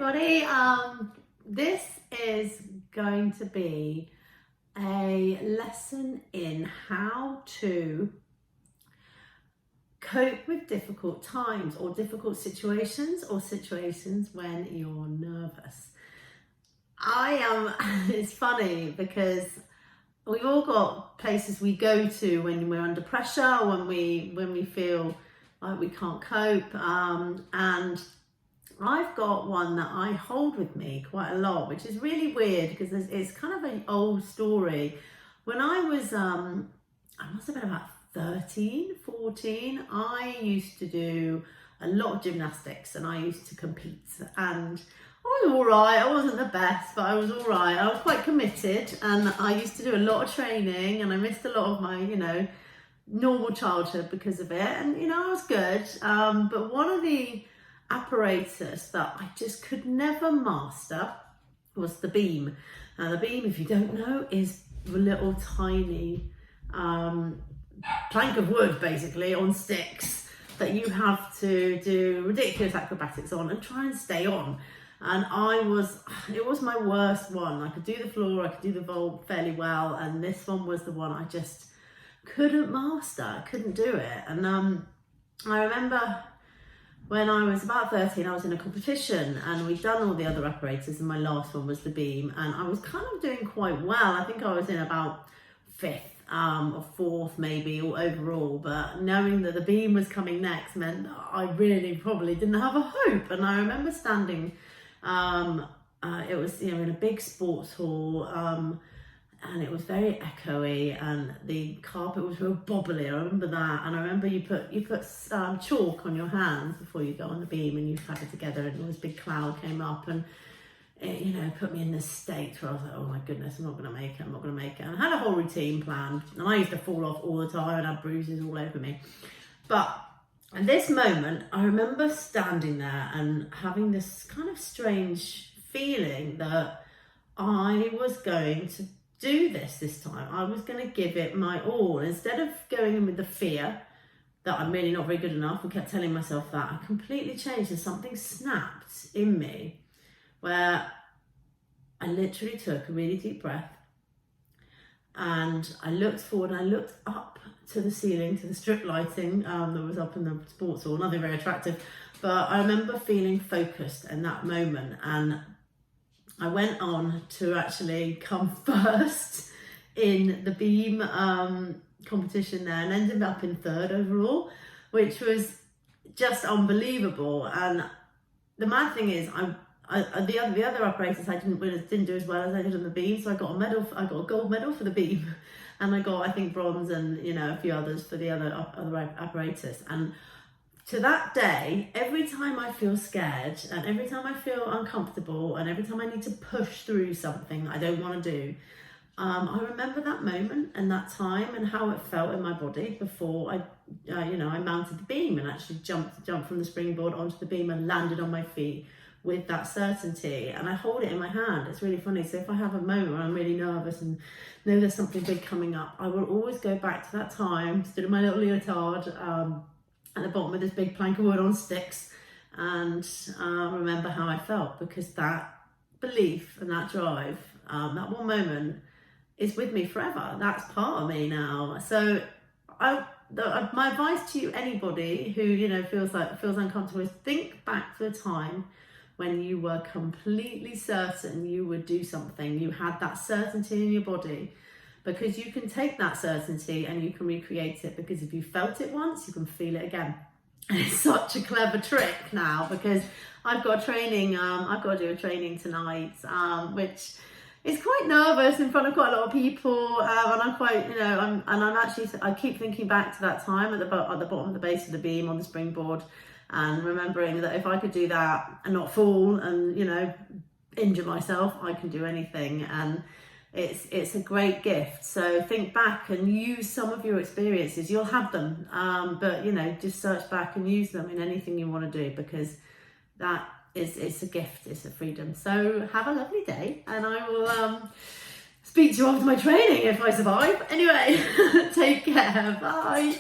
everybody. This is going to be a lesson in how to cope with difficult times or difficult situations or situations when you're nervous. It's funny because we've all got places we go to when we're under pressure, when we feel like we can't cope, and I've got one that I hold with me quite a lot, which is really weird because it's kind of an old story. When I was, I must have been about 13, 14, I used to do a lot of gymnastics and I used to compete, and I was all right. I wasn't the best, but I was all right. I was quite committed and I used to do a lot of training, and I missed a lot of my, normal childhood because of it. And, I was good. But one of the apparatus that I just could never master was the beam. And the beam, if you don't know, is a little tiny plank of wood basically on sticks that you have to do ridiculous acrobatics on and try and stay on. And it was my worst one. I could do the floor, I could do the vault fairly well, and this one was the one I just couldn't master. I couldn't do it. And I remember when I was about 13, I was in a competition and we'd done all the other apparatus, and my last one was the beam, and I was kind of doing quite well. I think I was in about 5th or 4th maybe, or overall, but knowing that the beam was coming next meant that I really probably didn't have a hope. And I remember standing, it was in a big sports hall, and it was very echoey, and the carpet was real bobbly. I remember that. And I remember you put chalk on your hands before you go on the beam, and you clap it together, and this big cloud came up, and it put me in this state where I was like, oh my goodness, I'm not going to make it. And I had a whole routine planned, and I used to fall off all the time and have bruises all over me. But at this moment, I remember standing there and having this kind of strange feeling that I was going to do this time. I was going to give it my all. Instead of going in with the fear that I'm really not very good enough and kept telling myself that, I completely changed, and something snapped in me where I literally took a really deep breath, and I looked forward and I looked up to the ceiling, to the strip lighting that was up in the sports hall. Nothing very attractive, but I remember feeling focused in that moment, and I went on to actually come first in the beam competition there, and ended up in 3rd overall, which was just unbelievable. And the mad thing is, the other apparatus I didn't do as well as I did on the beam, so I got a medal. I got a gold medal for the beam, and I got, I think, bronze and a few others for the other apparatus. And to that day, every time I feel scared, and every time I feel uncomfortable, and every time I need to push through something I don't want to do, I remember that moment and that time and how it felt in my body before I mounted the beam and actually jumped from the springboard onto the beam and landed on my feet with that certainty. And I hold it in my hand. It's really funny. So if I have a moment where I'm really nervous and know there's something big coming up, I will always go back to that time, stood in my little leotard at the bottom of this big plank of wood on sticks, and remember how I felt, because that belief and that drive, that one moment, is with me forever. That's part of me now. So my advice to you, anybody who feels uncomfortable, is think back to a time when you were completely certain you would do something. You had that certainty in your body, because you can take that certainty and you can recreate it, because if you felt it once, you can feel it again. And it's such a clever trick now, because I've got training, I've got to do a training tonight, which is quite nervous in front of quite a lot of people, and I'm quite, I keep thinking back to that time at the bottom of the base of the beam on the springboard, and remembering that if I could do that and not fall and injure myself, I can do anything. And it's a great gift. So think back and use some of your experiences. You'll have them, but just search back and use them in anything you want to do, because it's a gift, it's a freedom. So have a lovely day, and I will speak to you after my training if I survive. Anyway, take care, bye.